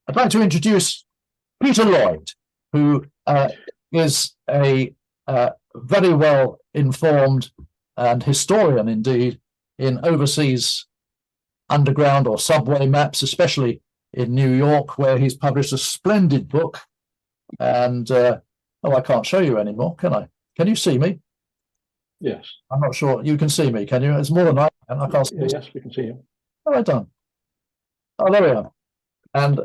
I'd like to introduce Peter Lloyd, who is a very well informed and historian indeed in overseas underground or subway maps, especially in New York, where he's published a splendid book. And I can't show you anymore, can I? Can you see me? Yes. I'm not sure you can see me, can you? It's more than I can. I can't see. Yes, we can see you. All right, done. Oh, there we are. And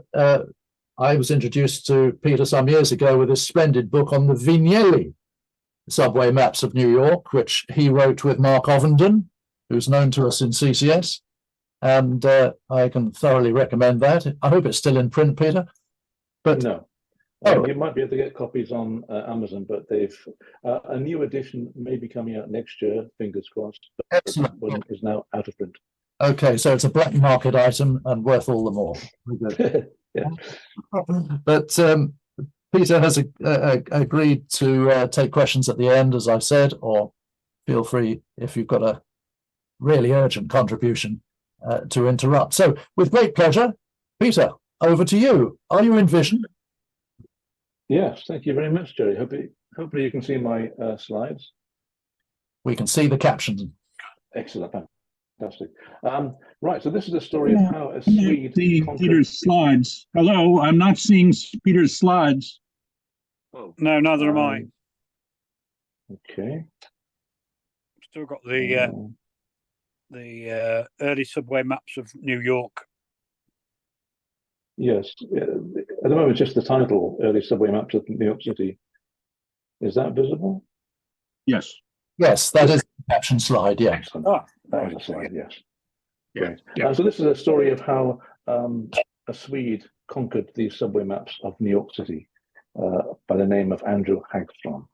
I was introduced to Peter some years ago with a splendid book on the Vignelli subway maps of New York, which he wrote with Mark Ovenden, who's known to us in CCS. And I can thoroughly recommend that. I hope it's still in print, Peter. But no. You might be able to get copies on Amazon, but they've a new edition may be coming out next year, fingers crossed. Excellent. That one is now out of print. Okay, so it's a black market item and worth all the more. Yeah. But Peter has agreed to take questions at the end, as I've said, or feel free if you've got a really urgent contribution to interrupt. So with great pleasure, Peter, over to you. Are you in vision? Yes, thank you very much, Jerry. Hopefully you can see my slides. We can see the captions. Excellent, fantastic. Right, so this is a story of how a Swede conquered Peter's slides. Hello, I'm not seeing Peter's slides. Oh, no, neither am I. Okay. Still got the early subway maps of New York. Yes, at the moment, just the title, Early Subway Maps of New York City. Is that visible? Yes. Yes, that is the caption slide, yeah. Excellent. Ah, that was a slide, yes. Yeah. Great. So this is a story of how a Swede conquered the subway maps of New York City by the name of Andrew Hagstrom.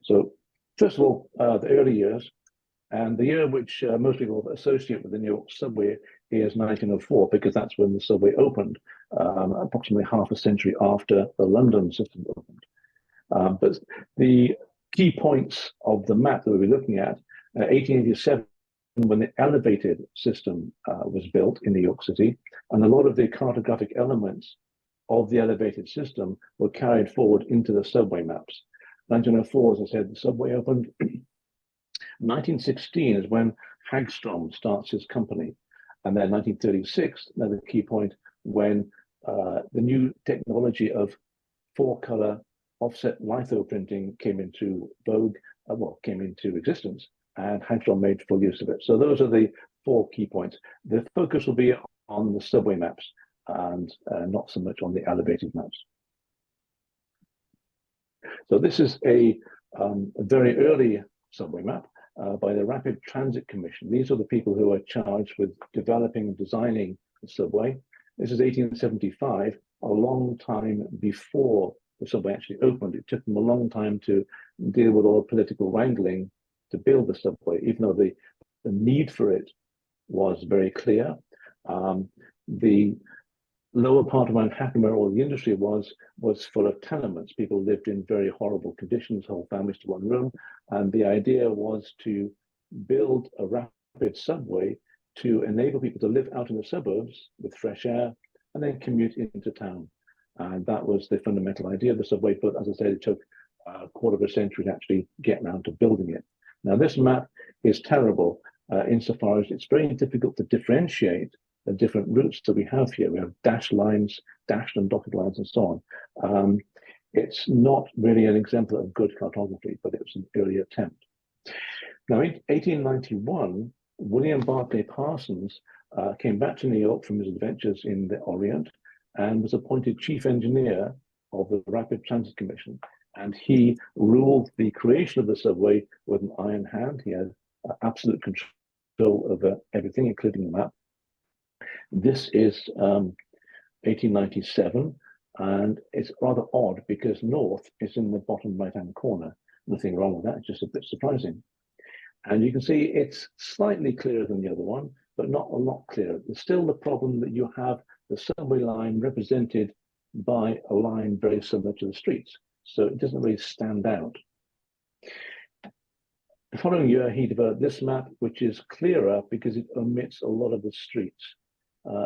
So first of all, the early years, and the year which most people associate with the New York subway is 1904, because that's when the subway opened, approximately half a century after the London system opened. But the key points of the map that we'll be looking at, 1887, when the elevated system was built in New York City, and a lot of the cartographic elements of the elevated system were carried forward into the subway maps. 1904, as I said, the subway opened. 1916 is when Hagstrom starts his company. And then 1936, another key point, when the new technology of four-color offset litho printing came into vogue, came into existence, and Hagstrom made full use of it. So those are the four key points. The focus will be on the subway maps and not so much on the elevated maps. So this is a very early subway map by the Rapid Transit Commission. These are the people who are charged with developing and designing the subway. This is 1875, a long time before the subway actually opened. It took them a long time to deal with all the political wrangling to build the subway, even though the need for it was very clear. The lower part of Manhattan, where all the industry was full of tenements. People lived in very horrible conditions, whole families to one room. And the idea was to build a rapid subway to enable people to live out in the suburbs with fresh air and then commute into town. And that was the fundamental idea of the subway. But as I said, it took a quarter of a century to actually get around to building it. Now, this map is terrible insofar as it's very difficult to differentiate the different routes that we have here. We have dashed lines, dashed and dotted lines, and so on. It's not really an exemplar of good cartography, but it was an early attempt. Now, in 1891, William Barclay Parsons came back to New York from his adventures in the Orient and was appointed chief engineer of the Rapid Transit Commission. And he ruled the creation of the subway with an iron hand. He had absolute control over everything, including the map. This is 1897, and it's rather odd because north is in the bottom right-hand corner. Nothing wrong with that, just a bit surprising. And you can see it's slightly clearer than the other one, but not a lot clearer. There's still the problem that you have the subway line represented by a line very similar to the streets, so it doesn't really stand out. The following year, he developed this map, which is clearer because it omits a lot of the streets.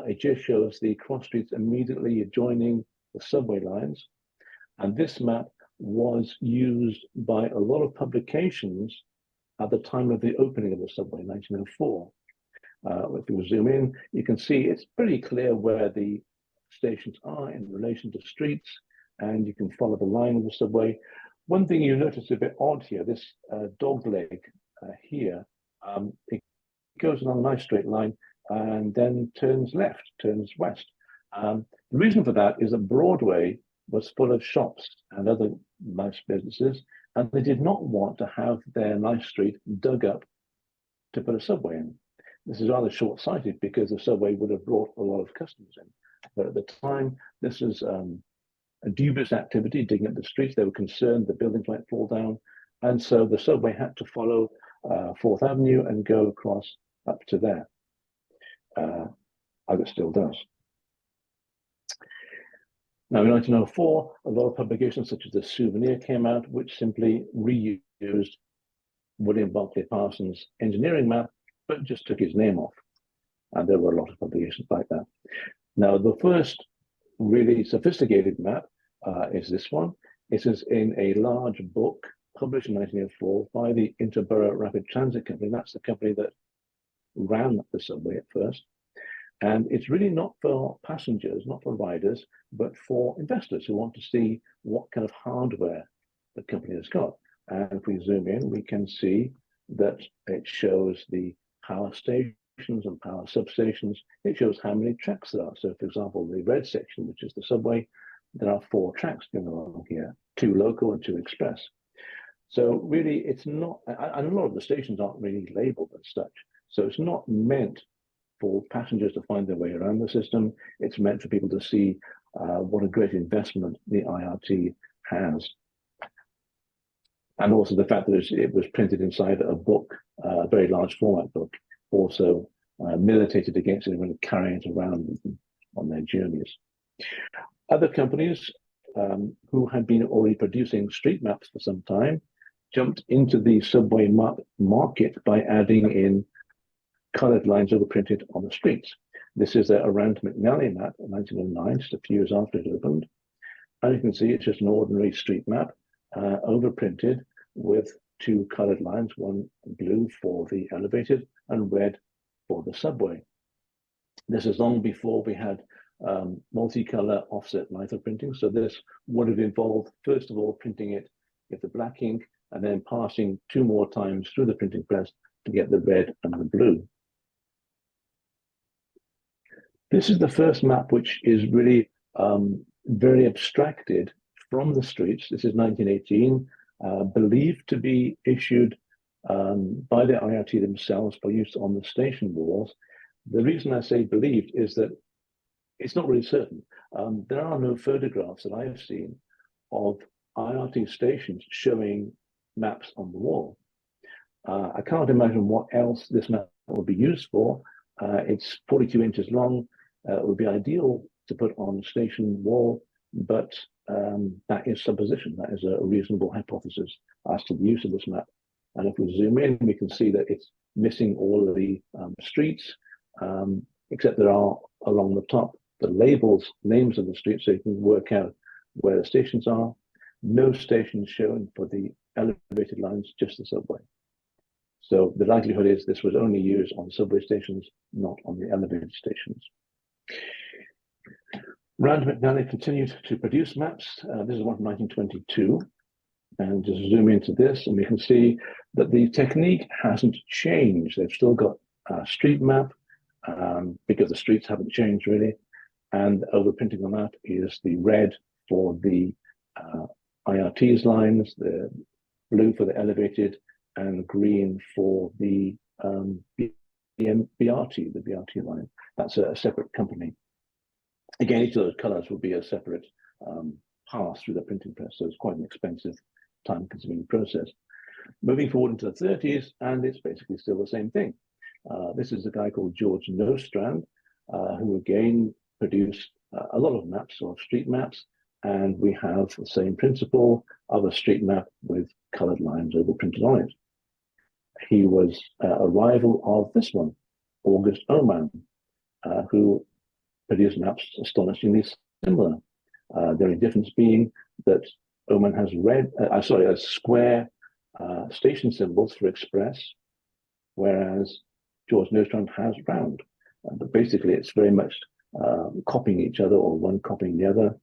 it just shows the cross streets immediately adjoining the subway lines. And this map was used by a lot of publications at the time of the opening of the subway in 1904. If you zoom in, you can see it's pretty clear where the stations are in relation to streets, and you can follow the line of the subway. One thing you notice a bit odd here, this dog leg here, it goes along a nice straight line and then turns left, turns west. The reason for that is that Broadway was full of shops and other nice businesses, and they did not want to have their nice street dug up to put a subway in. This is rather short-sighted because the subway would have brought a lot of customers in. But at the time, this was a dubious activity, digging up the streets. They were concerned the buildings might fall down. And so the subway had to follow 4th Avenue and go across up to there, as it still does. Now, in 1904, a lot of publications such as The Souvenir came out, which simply reused William Barclay Parsons' engineering map, but just took his name off. And there were a lot of publications like that. Now, the first really sophisticated map is this one. It is in a large book published in 1904 by the Interborough Rapid Transit Company. That's the company that ran the subway at first. And it's really not for passengers, not for riders, but for investors who want to see what kind of hardware the company has got. And if we zoom in, we can see that it shows the power stations and power substations. It shows how many tracks there are. So, for example, the red section, which is the subway, there are 4 tracks going along here, 2 local and 2 express. So really, it's not, and a lot of the stations aren't really labeled as such. So it's not meant for passengers to find their way around the system. It's meant for people to see what a great investment the IRT has. And also the fact that it was printed inside a book, a very large format book, also militated against anyone carrying it around with them on their journeys. Other companies who had been already producing street maps for some time jumped into the subway map market by adding in colored lines overprinted on the streets. This is a Rand Vignelli map in 1909, just a few years after it opened. And you can see it's just an ordinary street map, overprinted with 2 colored lines, one blue for the elevated and red for the subway. This is long before we had multicolor offset litho printing. So this would have involved, first of all, printing it with the black ink and then passing 2 more times through the printing press to get the red and the blue. This is the first map which is really very abstracted from the streets. This is 1918, believed to be issued by the IRT themselves for use on the station walls. The reason I say believed is that it's not really certain. There are no photographs that I've seen of IRT stations showing maps on the wall. I can't imagine what else this map would be used for. It's 42 inches long. It would be ideal to put on the station wall, but that is supposition. That is a reasonable hypothesis as to the use of this map. And if we zoom in, we can see that it's missing all of the streets, except there are along the top the labels, names of the streets, so you can work out where the stations are. No stations shown for the elevated lines, just the subway. So the likelihood is this was only used on subway stations, not on the elevated stations. Rand Vignelli continued to produce maps. This is one from 1922. And just zoom into this, and we can see that the technique hasn't changed. They've still got a street map because the streets haven't changed really. And overprinting on that is the red for the IRT's lines, the blue for the elevated, and green for the BRT, the BRT line. That's a separate company. Again, each of those colors will be a separate pass through the printing press, so it's quite an expensive, time-consuming process. Moving forward into the 30s, and it's basically still the same thing. This is a guy called George Nostrand, who again produced a lot of maps, or street maps, and we have the same principle of a street map with colored lines overprinted on it. He was a rival of this one, August Ohman, who produce maps astonishingly similar. The only difference being that Ohman has square station symbols for express, whereas George Nostrand has round. But basically, it's very much copying each other, or one copying the other.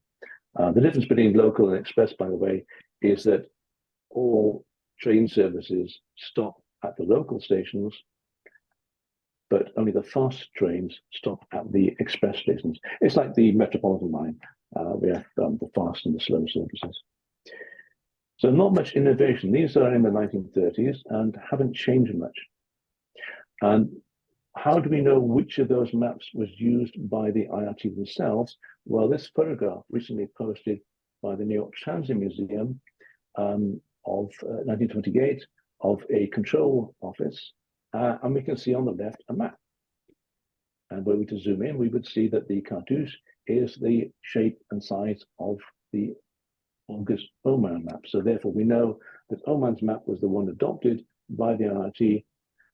The difference between local and express, by the way, is that all train services stop at the local stations, but only the fast trains stop at the express stations. It's like the Metropolitan line. We have the fast and the slow services. So not much innovation. These are in the 1930s and haven't changed much. And how do we know which of those maps was used by the IRT themselves? Well, this photograph recently posted by the New York Transit Museum of 1928 of a control office, and we can see on the left a map. And were we to zoom in, we would see that the cartouche is the shape and size of the August Ohman map. So therefore, we know that Ohman's map was the one adopted by the IRT.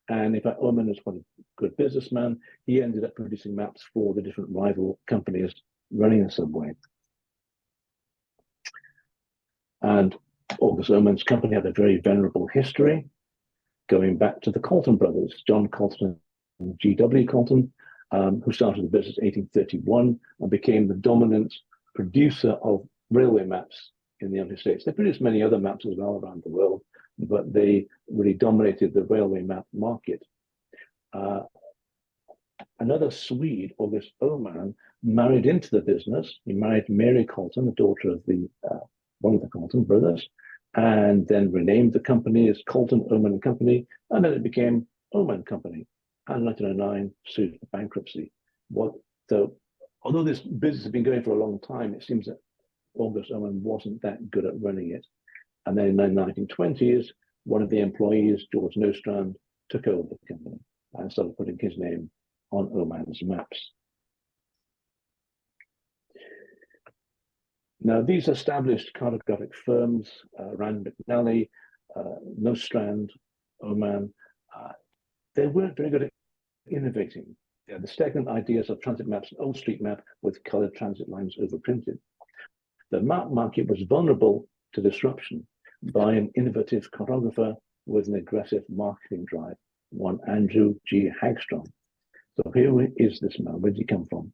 And in fact, Ohman was quite a good businessman. He ended up producing maps for the different rival companies running the subway. And August Ohman's company had a very venerable history, going back to the Colton brothers, John Colton and G.W. Colton, who started the business in 1831 and became the dominant producer of railway maps in the United States. They produced many other maps as well around the world, but they really dominated the railway map market. Another Swede, August Ohman, married into the business. He married Mary Colton, the daughter of one of the Colton brothers, and then renamed the company as Colton, Ohman and Company, and then it became Ohman Company. And 1909 sued for bankruptcy. So, although this business has been going for a long time, it seems that August Ohman wasn't that good at running it. And then in the 1920s, one of the employees, George Nostrand, took over the company and started putting his name on Ohman's maps. Now, these established cartographic firms, Rand Vignelli, Nostrand, Ohman, they weren't very good at innovating. The stagnant ideas of transit maps, an old street map with colored transit lines overprinted. The map market was vulnerable to disruption by an innovative cartographer with an aggressive marketing drive, one Andrew G. Hagstrom. So here is this man. Where did he come from?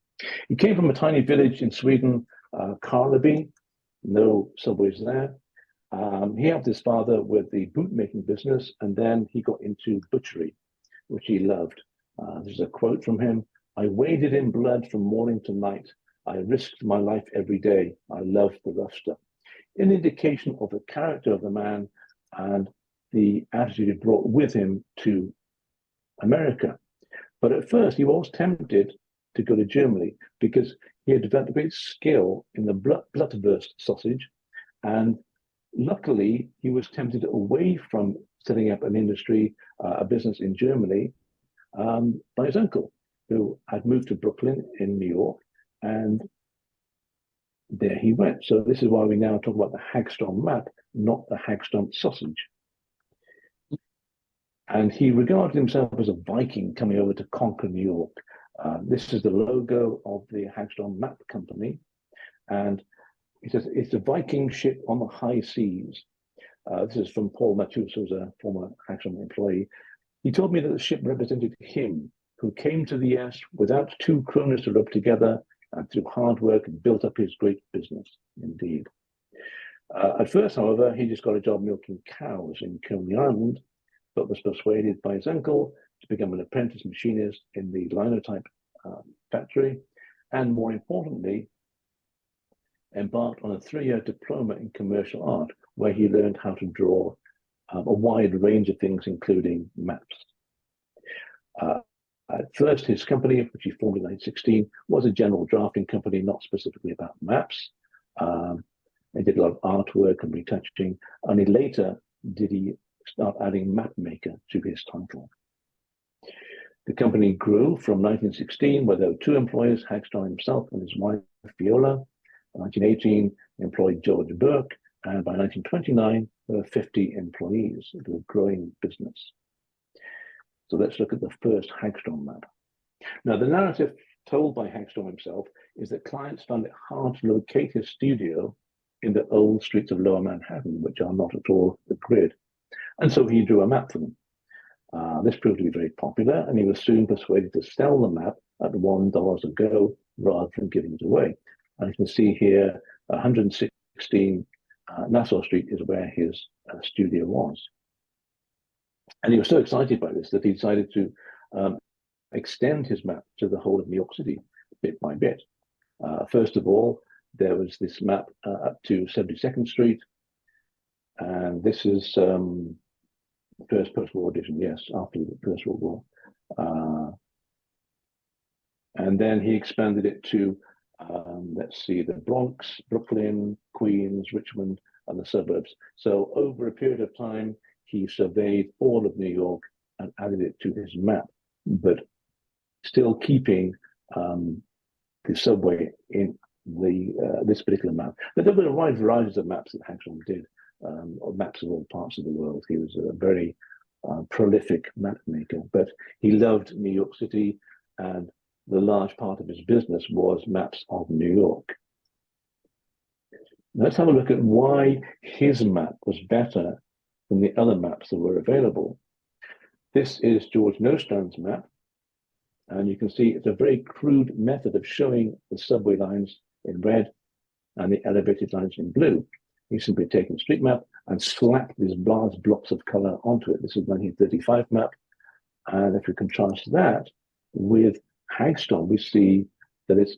He came from a tiny village in Sweden, Karleby, no subways there. He helped his father with the bootmaking business, and then he got into butchery, which he loved. There's a quote from him: "I waded in blood from morning to night. I risked my life every day. I loved the rough stuff." An indication of the character of the man and the attitude he brought with him to America. But at first, he was tempted to go to Germany because he had developed a great skill in the Butterwurst sausage. And luckily, he was tempted away from setting up an industry, a business in Germany, by his uncle, who had moved to Brooklyn in New York. And there he went. So this is why we now talk about the Hagstrom map, not the Hagstrom sausage. And he regarded himself as a Viking coming over to conquer New York. This is the logo of the Hagstrom Map Company. And he says it's a Viking ship on the high seas. This is from Paul Matus, who's a former Hagstrom employee. He told me that the ship represented him, who came to the S without 2 kronas to rub together, and through hard work built up his great business, indeed. At first, however, he just got a job milking cows in Coney Island, but was persuaded by his uncle to become an apprentice machinist in the linotype factory, and more importantly, embarked on a 3-year diploma in commercial art, where he learned how to draw a wide range of things, including maps. At first, his company, which he formed in 1916, was a general drafting company, not specifically about maps. They did a lot of artwork and retouching. Only later did he start adding mapmaker to his title. The company grew from 1916, where there were 2 employees, Hagstrom himself and his wife, Viola. In 1918, employed George Burke, and by 1929, there were 50 employees. It was a growing business. So let's look at the first Hagstrom map. Now, the narrative told by Hagstrom himself is that clients found it hard to locate his studio in the old streets of Lower Manhattan, which are not at all the grid. And so he drew a map for them. This proved to be very popular, and he was soon persuaded to sell the map at $1 a go rather than giving it away. And you can see here, 116 Nassau Street is where his studio was. And he was so excited by this that he decided to extend his map to the whole of New York City, bit by bit. First of all, there was this map up to 72nd Street, and this is first post-war edition, yes, after the First World War. And then he expanded it to, let's see, the Bronx, Brooklyn, Queens, Richmond, and the suburbs. So over a period of time, he surveyed all of New York and added it to his map, but still keeping the subway in this particular map. But there were a wide variety of maps that Hagstrom did, or maps of all parts of the world. He was a very prolific map maker, but he loved New York City, and the large part of his business was maps of New York. Let's have a look at why his map was better than the other maps that were available. This is George Nostrand's map, and you can see it's a very crude method of showing the subway lines in red and the elevated lines in blue. He's simply taken a street map and slapped these large blocks of color onto it. This is 1935 map, and if we contrast that with Hagstrom, we see that it's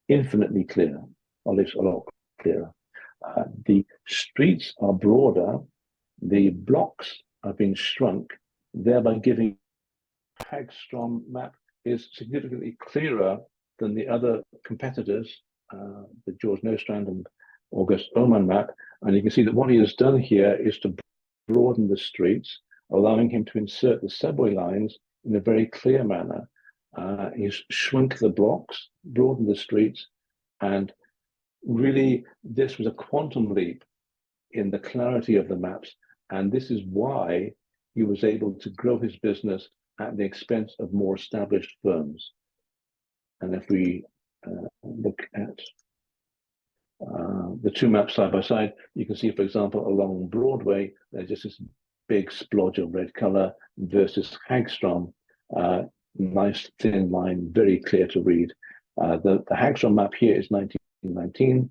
infinitely clearer, or at least a lot clearer. The streets are broader, the blocks have been shrunk, thereby giving Hagstrom map is significantly clearer than the other competitors, the George Nostrand and August Ohman map. And you can see that what he has done here is to broaden the streets, allowing him to insert the subway lines in a very clear manner. He's shrunk the blocks, broadened the streets, and really this was a quantum leap in the clarity of the maps. And this is why he was able to grow his business at the expense of more established firms. And if we look at the two maps side by side, you can see, for example, along Broadway, there's just this big splodge of red color versus Hagstrom, nice thin line, very clear to read. The Hagstrom map here is 1919.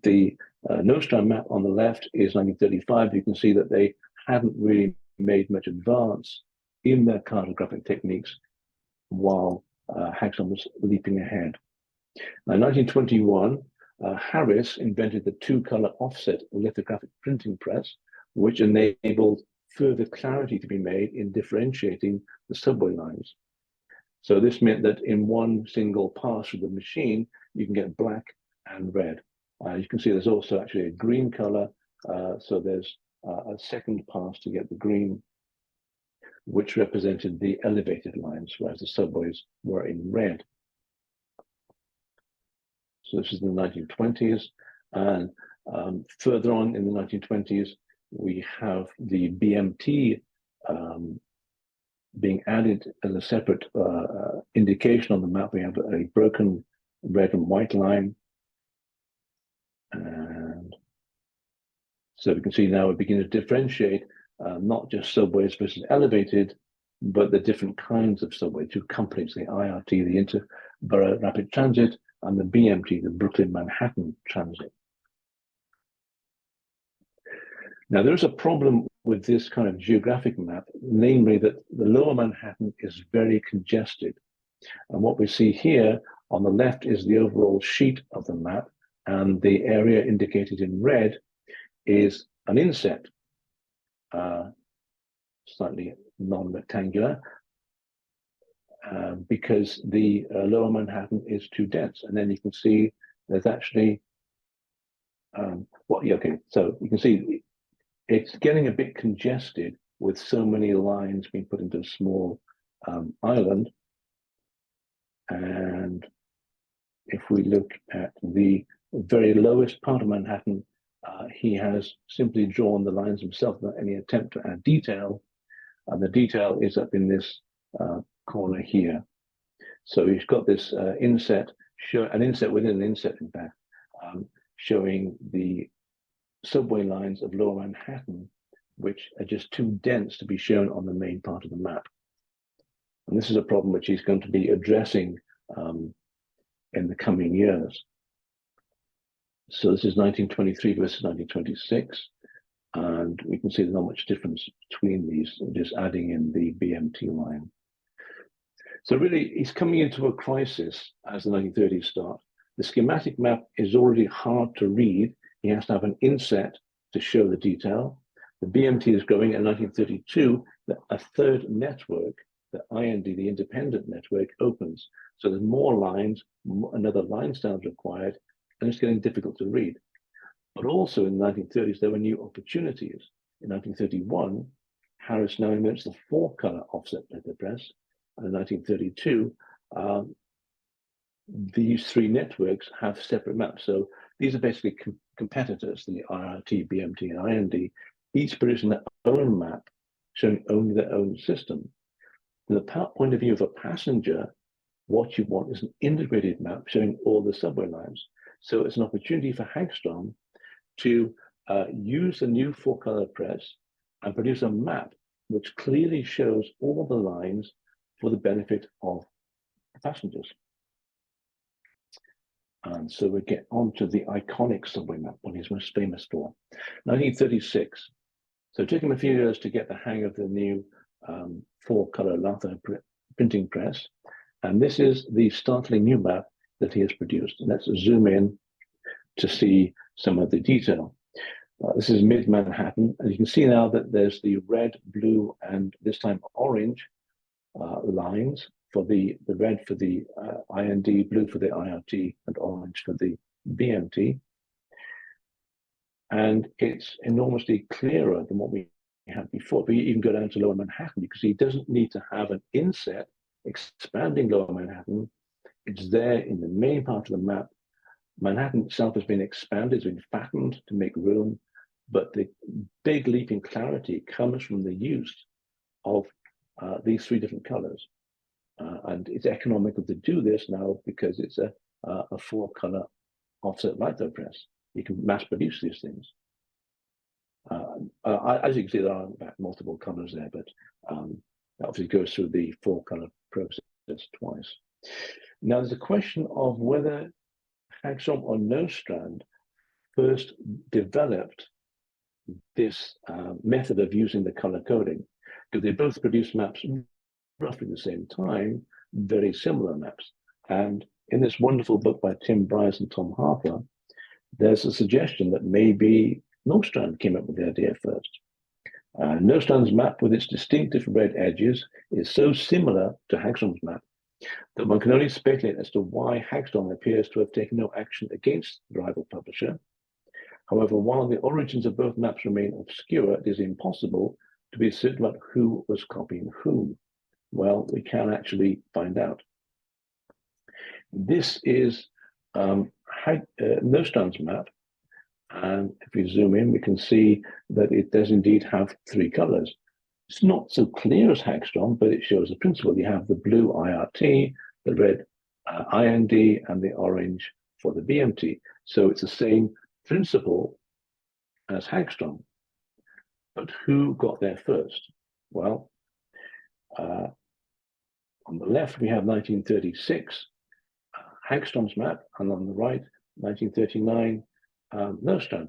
The Nostrand map on the left is 1935. You can see that they hadn't really made much advance in their cartographic techniques while Hagstrom was leaping ahead. Now, in 1921, Harris invented the two-color offset lithographic printing press, which enabled further clarity to be made in differentiating the subway lines. So this meant that in one single pass through the machine, you can get black and red. You can see there's also actually a green color, so there's a second pass to get the green, which represented the elevated lines, whereas the subways were in red. So this is in the 1920s, and further on in the 1920s, we have the BMT being added as a separate indication on the map. We have a broken red and white line. And so we can see now we begin to differentiate not just subways versus elevated, but the different kinds of subway, two companies, the IRT, the Interborough Rapid Transit, and the BMT, the Brooklyn Manhattan Transit. Now, there's a problem with this kind of geographic map, namely that the lower Manhattan is very congested. And what we see here on the left is the overall sheet of the map, and the area indicated in red is an inset, slightly non-rectangular, because the lower Manhattan is too dense. And then you can see there's actually, okay, so you can see it's getting a bit congested with so many lines being put into a small island. And if we look at the very lowest part of Manhattan, he has simply drawn the lines himself without any attempt to add detail. And the detail is up in this corner here. So he's got this inset, an inset within an inset, in fact, showing the subway lines of Lower Manhattan, which are just too dense to be shown on the main part of the map. And this is a problem which he's going to be addressing in the coming years. So this is 1923 versus 1926. And we can see there's not much difference between these, just adding in the BMT line. So really, he's coming into a crisis as the 1930s start. The schematic map is already hard to read. He has to have an inset to show the detail. The BMT is growing. In 1932, a third network, the IND, the independent network, opens. So there's more lines, another line style is required, and it's getting difficult to read. But also in the 1930s, there were new opportunities. In 1931, Harris now invents the 4-color offset letterpress. And in 1932, these 3 networks have separate maps. So these are basically competitors, the RIT, BMT, and IND, each producing their own map, showing only their own system. From the point of view of a passenger, what you want is an integrated map showing all the subway lines. So it's an opportunity for Hagstrom to use the new 4-color press and produce a map which clearly shows all the lines for the benefit of the passengers. And so we get on to the iconic subway map, what he's most famous for. 1936. So it took him a few years to get the hang of the new 4-color litho printing press. And this is the startling new map that he has produced. And let's zoom in to see some of the detail. This is mid-Manhattan, and you can see now that there's the red, blue, and this time orange lines for the red for the IND, blue for the IRT, and orange for the BMT. And it's enormously clearer than what we had before. But you even go down to Lower Manhattan, because he doesn't need to have an inset expanding Lower Manhattan. It's there in the main part of the map. Manhattan itself has been expanded, it's been fattened to make room, but the big leap in clarity comes from the use of these 3 different colors. And it's economical to do this now because it's a 4-color offset litho press. You can mass produce these things. As you can see, there are in fact multiple colors there, but that obviously goes through the 4-color process twice. Now there's a question of whether Hagstrom or Nostrand first developed this method of using the color coding, because they both produce maps roughly the same time, very similar maps. And in this wonderful book by Tim Bryce and Tom Harper, there's a suggestion that maybe Nostrand came up with the idea first. Nostrand's map, with its distinctive red edges, is so similar to Hagstrom's map that one can only speculate as to why Hagstrom appears to have taken no action against the rival publisher. However, while the origins of both maps remain obscure, it is impossible to be certain about who was copying whom. Well, we can actually find out. This is Nostrand's map, and if we zoom in, we can see that it does indeed have 3 colors. It's not so clear as Hagstrom, but it shows the principle. You have the blue IRT, the red IND, and the orange for the BMT. So it's the same principle as Hagstrom. But who got there first? Well, on the left, we have 1936, Hagstrom's map, and on the right, 1939, Nostrand.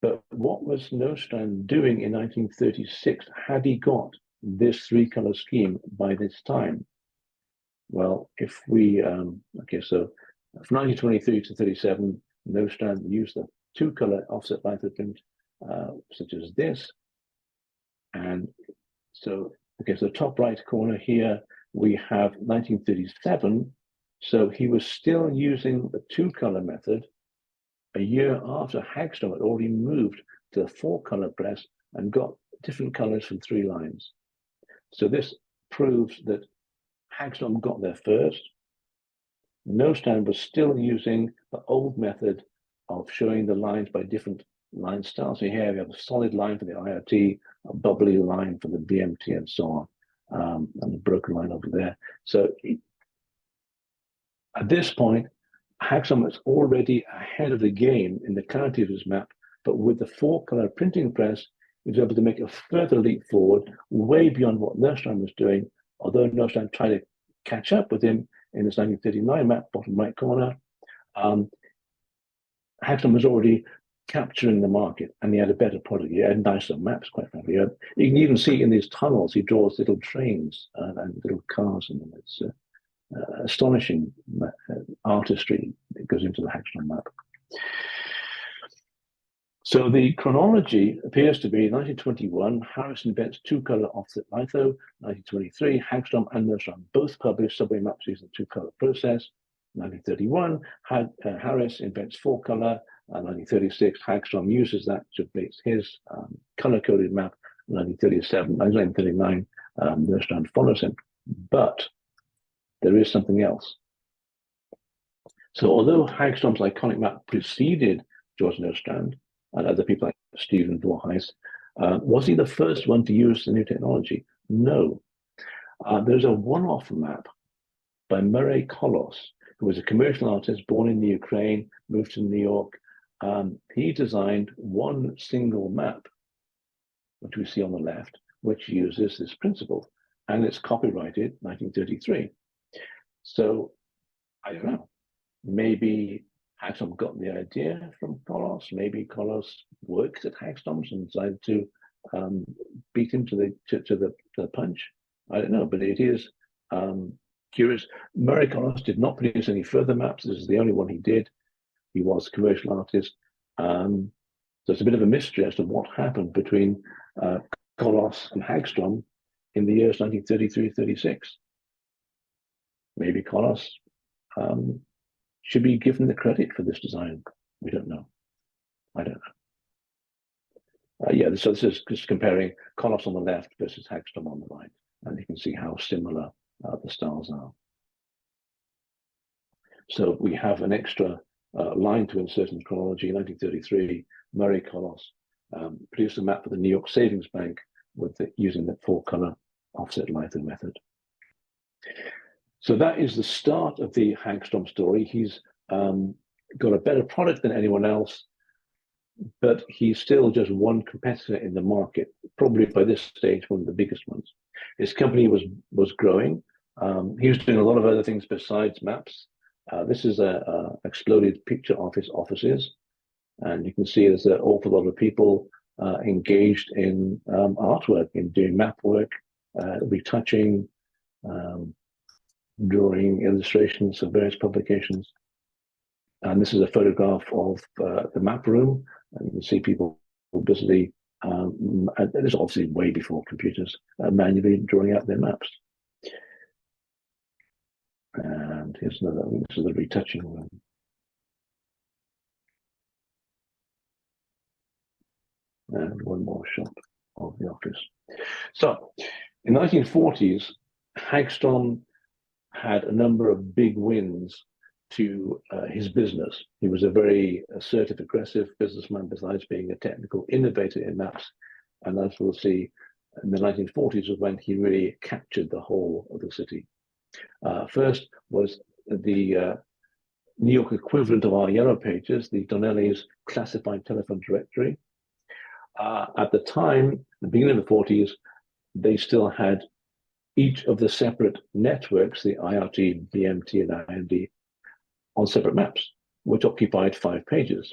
But what was Nostrand doing in 1936? Had he got this 3-color scheme by this time? Well, if we, okay, so from 1923 to 37, Nostrand used the 2-color offset lithoprint, such as this. And so, okay, so top right corner here, we have 1937. So he was still using the 2-color method a year after Hagstrom had already moved to the 4-color press and got different colors from 3 lines. So this proves that Hagstrom got there first. Nostrand was still using the old method of showing the lines by different line styles. So here we have a solid line for the IRT, a bubbly line for the BMT, and so on. and the broken line over there. So at this point, Hagstrom is already ahead of the game in the clarity of his map, but with the 4-color printing press, he was able to make a further leap forward, way beyond what Nerstrand was doing, although Nerstrand tried to catch up with him in his 1939 map, bottom right corner. Hagstrom was already capturing the market, and he had a better product. He had nicer maps, quite frankly. You can even see in these tunnels, he draws little trains and little cars in them. It's astonishing artistry that goes into the Hagstrom map. So the chronology appears to be 1921, Harris invents 2-color offset litho. 1923, Hagstrom and Nerstrand both published subway maps using the 2-color process. 1931, Harris invents 4-color. 1936, Hagstrom uses that to base his color-coded map. 1939, Nerstrand follows him. But there is something else. So although Hagstrom's iconic map preceded George Nerstrand and other people like Stephen Voorhees, was he the first one to use the new technology? No. There's a one-off map by Murray Kolos, who was a commercial artist born in the Ukraine, moved to New York. He designed one single map, which we see on the left, which uses this principle, and it's copyrighted 1933. So I don't know, maybe Hagstrom got the idea from Kolos, maybe Kolos worked at Hagstrom's and decided to beat him to the punch. I don't know, but it is curious. Murray Kolos did not produce any further maps. This is the only one he did. He was a commercial artist. So it's a bit of a mystery as to what happened between Kolos and Hagstrom in the years 1933-36. Maybe Kolos should be given the credit for this design. We don't know. I don't know. Yeah, so this is just comparing Kolos on the left versus Hagstrom on the right. And you can see how similar the styles are. So we have an extra line to insert in chronology. In 1933, Murray Kolos produced a map for the New York Savings Bank with using the 4-color offset litho method. So that is the start of the Hagstrom story. He's got a better product than anyone else, but he's still just one competitor in the market, probably by this stage one of the biggest ones. His company was growing. He was doing a lot of other things besides maps. This is a exploded picture of his offices, and you can see there's an awful lot of people engaged in artwork, in doing map work, retouching, drawing illustrations of various publications. And this is a photograph of the map room, and you can see people busily, and this is obviously way before computers, manually drawing out their maps. And here's another, this is the retouching room. And one more shot of the office. So in the 1940s, Hagstrom had a number of big wins to his business. He was a very assertive, aggressive businessman, besides being a technical innovator in maps. And as we'll see, in the 1940s was when he really captured the whole of the city. First was the New York equivalent of our Yellow Pages, the Donnelly's classified telephone directory. At the time, the beginning of the 40s, they still had each of the separate networks, the IRT, BMT, and IMD, on separate maps, which occupied 5 pages,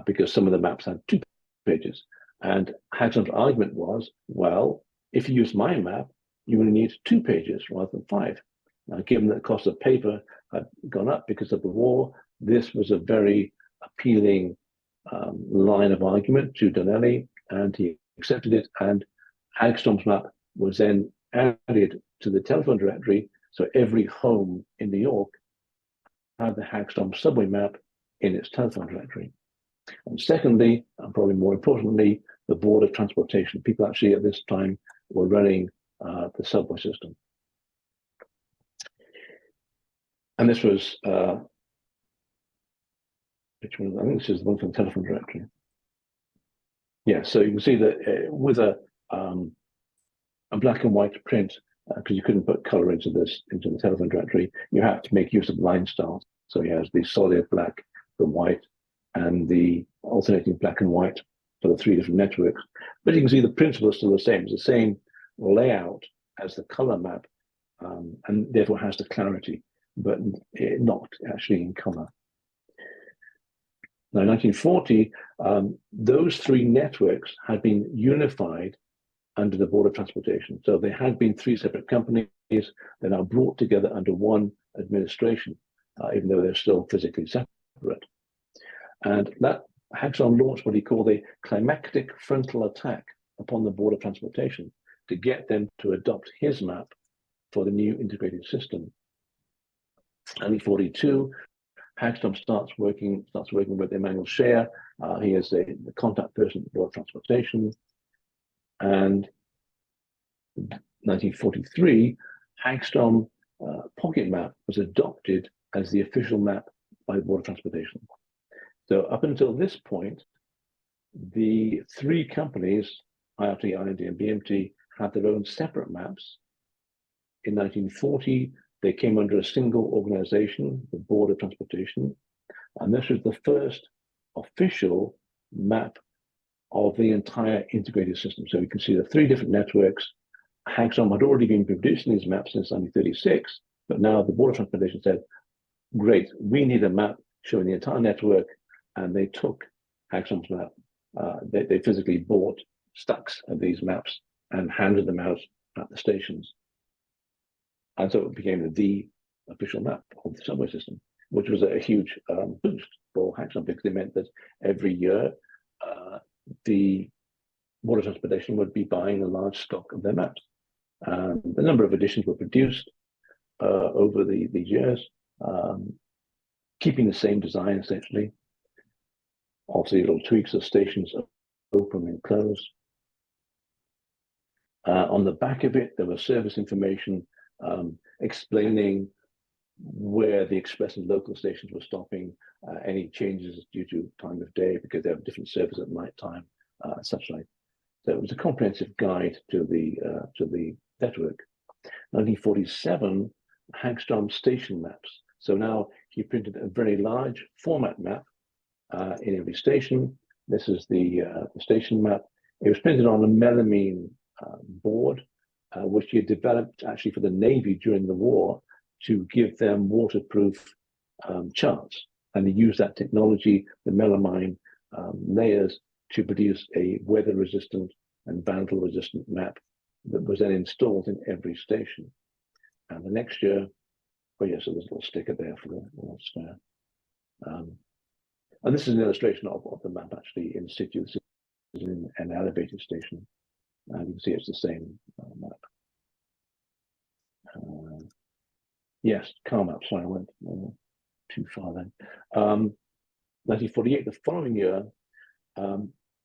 because some of the maps had 2 pages. And Hagstrom's argument was, well, if you use my map, you only need 2 pages rather than 5. Now, given that the cost of paper had gone up because of the war, this was a very appealing line of argument to Donnelly, and he accepted it. And Hagstrom's map was then added to the telephone directory, so every home in New York had the Hagstrom subway map in its telephone directory. And secondly, and probably more importantly, the board of transportation. People actually at this time were running the subway system. And this was, which one? I think this is the one from the telephone directory. Yeah, so you can see that with a a black and white print, because you couldn't put color into the telephone directory. You had to make use of line styles. So he has the solid black, the white, and the alternating black and white for the three different networks. But you can see the principle is still the same. It's the same layout as the color map, and therefore has the clarity, but not actually in color. Now, in 1940, those three networks had been unified under the Board of Transportation. So they had been three separate companies. They're now brought together under one administration, even though they're still physically separate. And that Hagstrom launched what he called a climactic frontal attack upon the Board of Transportation to get them to adopt his map for the new integrated system. And in 1942, Hagstrom starts working with Emmanuel Scheer. He is the contact person at the Board of Transportation. And in 1943, Hagstrom pocket map was adopted as the official map by the Board of Transportation. So up until this point, the three companies, IRT, IND, and BMT, had their own separate maps. In 1940, they came under a single organization, the Board of Transportation, and this was the first official map of the entire integrated system. So you can see the three different networks. Hagstrom had already been producing these maps since 1936, but now the Board of Transportation said, great, we need a map showing the entire network, and they took Hagstrom's map. They physically bought stacks of these maps and handed them out at the stations. And so it became the official map of the subway system, which was a huge boost for Hagstrom, because it meant that every year the Board of Transportation would be buying a large stock of their maps. A number of editions were produced over these years, keeping the same design essentially. Obviously, little tweaks of stations open and close. On the back of it, there was service information explaining where the express and local stations were stopping, any changes due to time of day, because they have different service at night time, such like. So it was a comprehensive guide to the network. 1947, Hagstrom station maps. So now he printed a very large format map in every station. This is the station map. It was printed on a melamine board, which he had developed actually for the Navy during the war to give them waterproof charts. And he used that technology, the melamine layers, to produce a weather-resistant and vandal-resistant map that was then installed in every station. And the next year, oh yeah, so there's a little sticker there for the square. And this is an illustration of the map actually in situ. This is in an elevated station. And you can see it's the same map. Yes, car map. Sorry, I went too far then. 1948, the following year,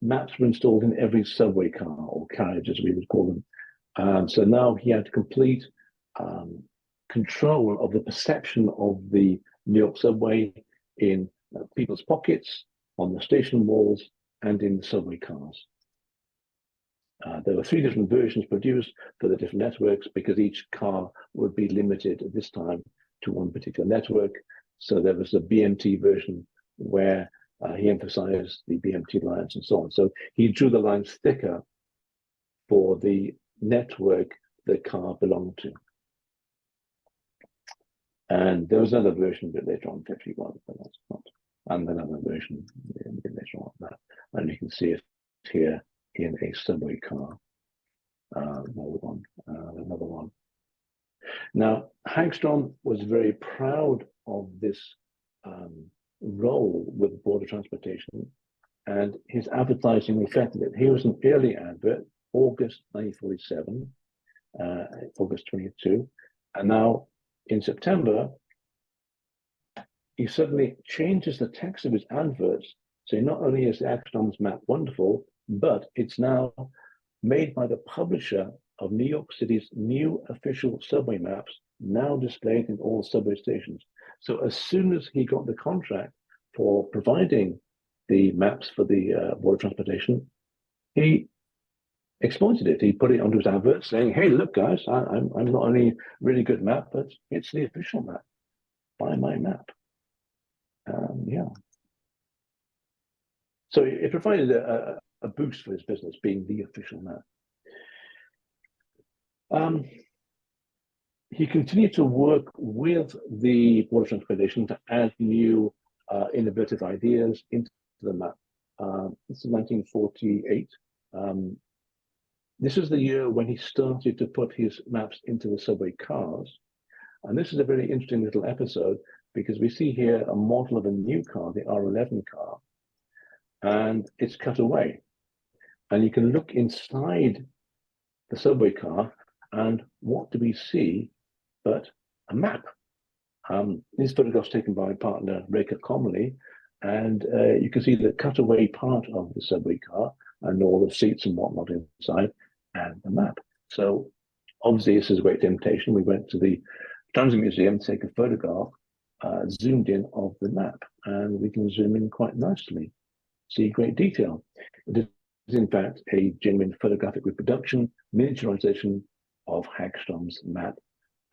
maps were installed in every subway car or carriage, as we would call them. So now he had complete control of the perception of the New York subway in people's pockets, on the station walls, and in the subway cars. There were three different versions produced for the different networks, because each car would be limited at this time to one particular network. So there was a BMT version where he emphasized the BMT lines and so on. So he drew the lines thicker for the network the car belonged to. And there was another version a bit later on, 51, but that's not. And another version a bit later on that. And you can see it here in a subway car. Another one. Now, Hagstrom was very proud of this role with the Board of Transportation, and his advertising reflected it. Here was an early advert, August 1947, August 22, and now in September, he suddenly changes the text of his adverts. So not only is Hagstrom's map wonderful, but it's now made by the publisher of New York City's new official subway maps, now displayed in all subway stations. So as soon as he got the contract for providing the maps for the Board of Transportation, he exploited it. He put it onto his advert saying, "Hey, look, guys, I'm not only a really good map, but it's the official map. Buy my map." Yeah. So it provided a boost for his business, being the official map. He continued to work with the Board of Transportation to add new innovative ideas into the map. This is 1948. This is the year when he started to put his maps into the subway cars. And this is a very interesting little episode because we see here a model of a new car, the R11 car, and it's cut away. And you can look inside the subway car, and what do we see but a map? These photographs taken by partner Reka Comley, and you can see the cutaway part of the subway car and all the seats and whatnot inside, and the map. So obviously this is a great temptation. We went to the Transit Museum to take a photograph, zoomed in of the map, and we can zoom in quite nicely, see great detail. It is in fact a genuine photographic reproduction, miniaturization of Hagstrom's map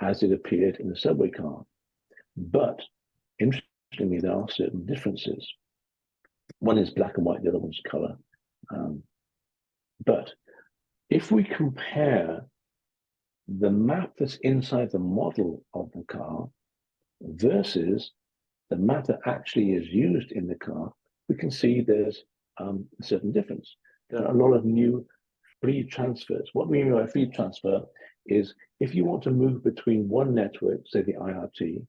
as it appeared in the subway car. But interestingly, there are certain differences. One is black and white, the other one's color. But if we compare the map that's inside the model of the car versus the map that actually is used in the car, we can see there's a certain difference. There are a lot of new free transfers. What we mean by free transfer is if you want to move between one network, say the IRT,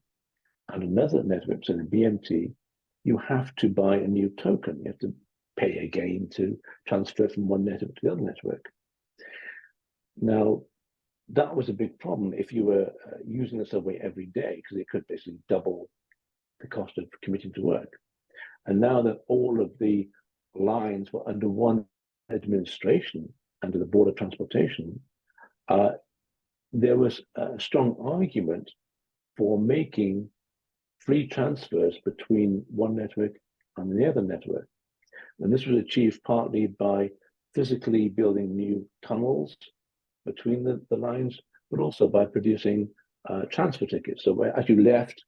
and another network, say the BMT, you have to buy a new token. You have to pay again to transfer from one network to the other network. Now, that was a big problem if you were using the subway every day, because it could basically double the cost of commuting to work. And now that all of the lines were under one administration, under the Board of Transportation, there was a strong argument for making free transfers between one network and the other network. And this was achieved partly by physically building new tunnels between the lines, but also by producing transfer tickets. So as you left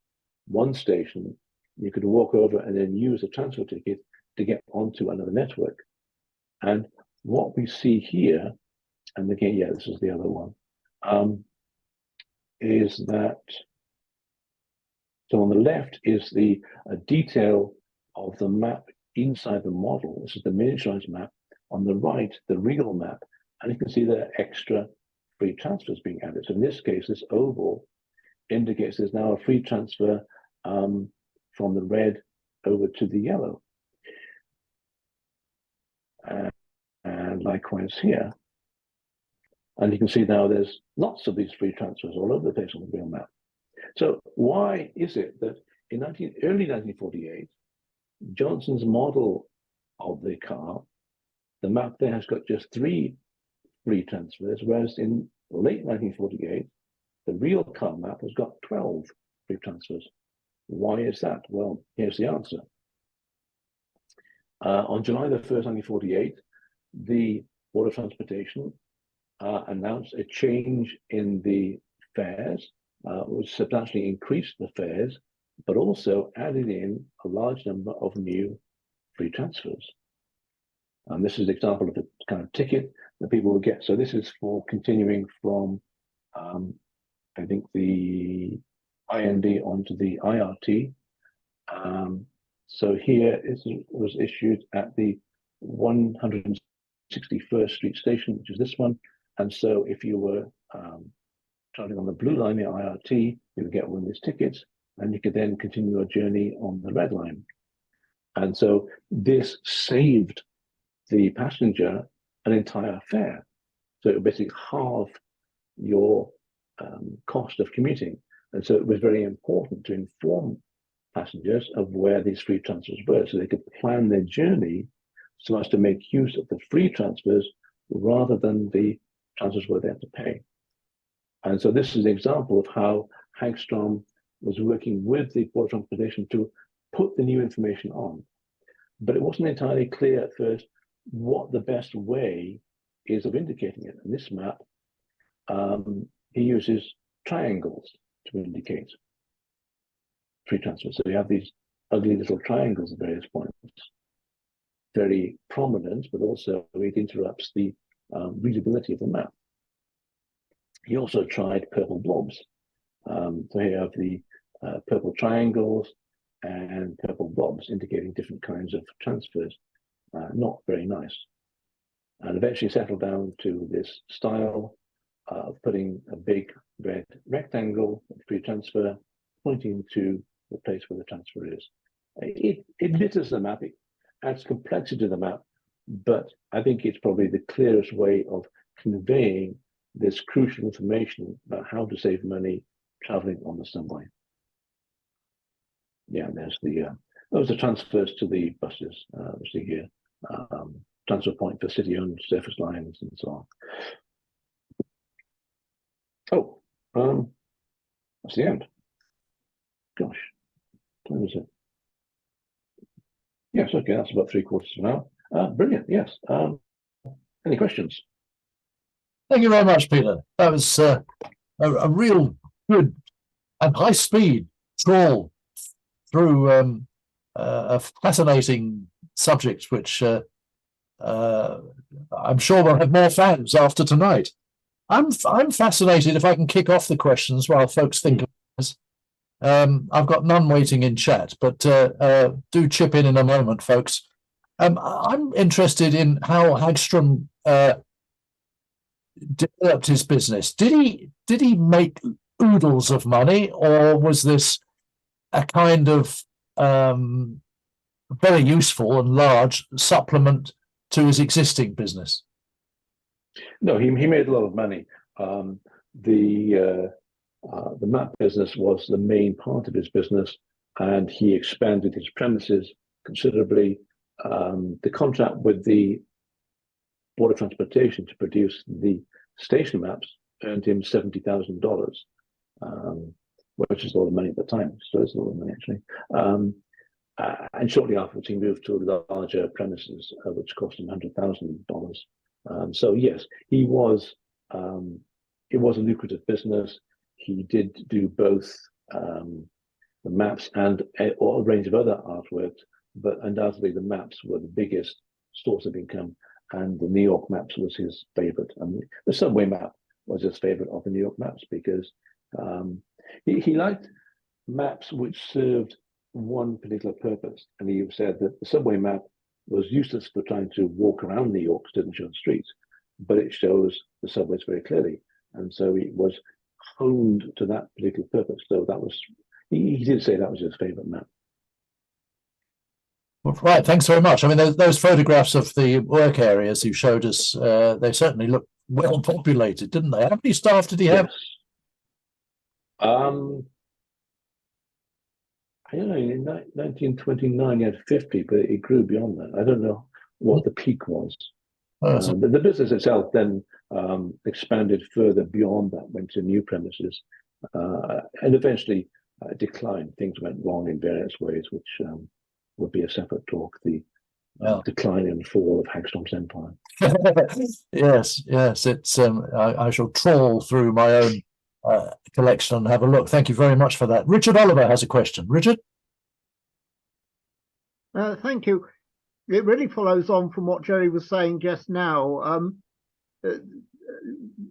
one station, you could walk over and then use a transfer ticket to get onto another network. And what we see here, and again, yeah, this is the other one, is that, so on the left is the detail of the map inside the model. This is the miniaturized map. On the right, the real map. And you can see there are extra free transfers being added. So in this case, this oval indicates there's now a free transfer from the red over to the yellow. And likewise here. And you can see now there's lots of these free transfers all over the place on the real map. So why is it that in early 1948, Johnson's model of the car, the map there has got just 3 free transfers, whereas in late 1948, the real car map has got 12 free transfers. Why is that? Well, here's the answer. On July the 1st, 1948, the Board of Transportation announced a change in the fares, which substantially increased the fares, but also added in a large number of new free transfers. And this is an example of the kind of ticket that people will get. So this is for continuing from, I think, the IND onto the IRT. So here it was issued at the 161st Street station, which is this one. And so if you were traveling on the blue line, the IRT, you would get one of these tickets, and you could then continue your journey on the red line. And so this saved the passenger an entire fare. So it would basically halve your cost of commuting. And so it was very important to inform passengers of where these free transfers were, so they could plan their journey so as to make use of the free transfers rather than the transfers where they had to pay. And so this is an example of how Hagstrom was working with the Board of Transportation to put the new information on. But it wasn't entirely clear at first what the best way is of indicating it. In this map, he uses triangles to indicate free transfer. So you have these ugly little triangles at various points. Very prominent, but also it interrupts the readability of the map. He also tried purple blobs. So here you have the purple triangles and purple blobs indicating different kinds of transfers. Not very nice. And eventually settled down to this style of putting a big red rectangle of free transfer pointing to the place where the transfer is. It litters the map, it adds complexity to the map, but I think it's probably the clearest way of conveying this crucial information about how to save money traveling on the subway. Yeah, there's those are transfers to the buses, see here, transfer point for city-owned surface lines and so on. Oh, that's the end. Gosh, what time is it? Yes, okay, that's about 3/4 of an hour. Brilliant, yes. Any questions? Thank you very much, Peter. That was a real good and high speed trawl through a fascinating subject, which I'm sure we'll have more fans after tonight. I'm fascinated if I can kick off the questions while folks think of this. I've got none waiting in chat, but do chip in a moment, folks. I'm interested in how Hagstrom developed his business. Did he make oodles of money, or was this a kind of very useful and large supplement to his existing business? No, he made a lot of money. The map business was the main part of his business, and he expanded his premises considerably. The contract with the Board of Transportation to produce the station maps earned him $70,000, which is a lot of money at the time. So it's a lot of money, actually. And shortly afterwards, he moved to larger premises, which cost him $100,000. So yes, it was a lucrative business. He did do both the maps and a range of other artworks, but undoubtedly the maps were the biggest source of income, and the New York maps was his favorite. And the subway map was his favorite of the New York maps because he liked maps which served one particular purpose. And he said that the subway map was useless for trying to walk around New York, didn't show the streets, but it shows the subways very clearly. And so it was honed to that particular purpose. So that was, he did say that was his favorite map. Well, right, thanks very much. I mean, those photographs of the work areas you showed us, they certainly look well populated, didn't they? How many staff did he have? I don't know, in 1929 he had 50, but it grew beyond that. I don't know what the peak was. The business itself then expanded further beyond that, went to new premises, and eventually declined. Things went wrong in various ways, which would be a separate talk, the decline and fall of Hagstrom's empire. Yes, it's I shall trawl through my own collection and have a look. Thank you very much for that. Richard Oliver has a question. Richard? Thank you. It really follows on from what Jerry was saying just now.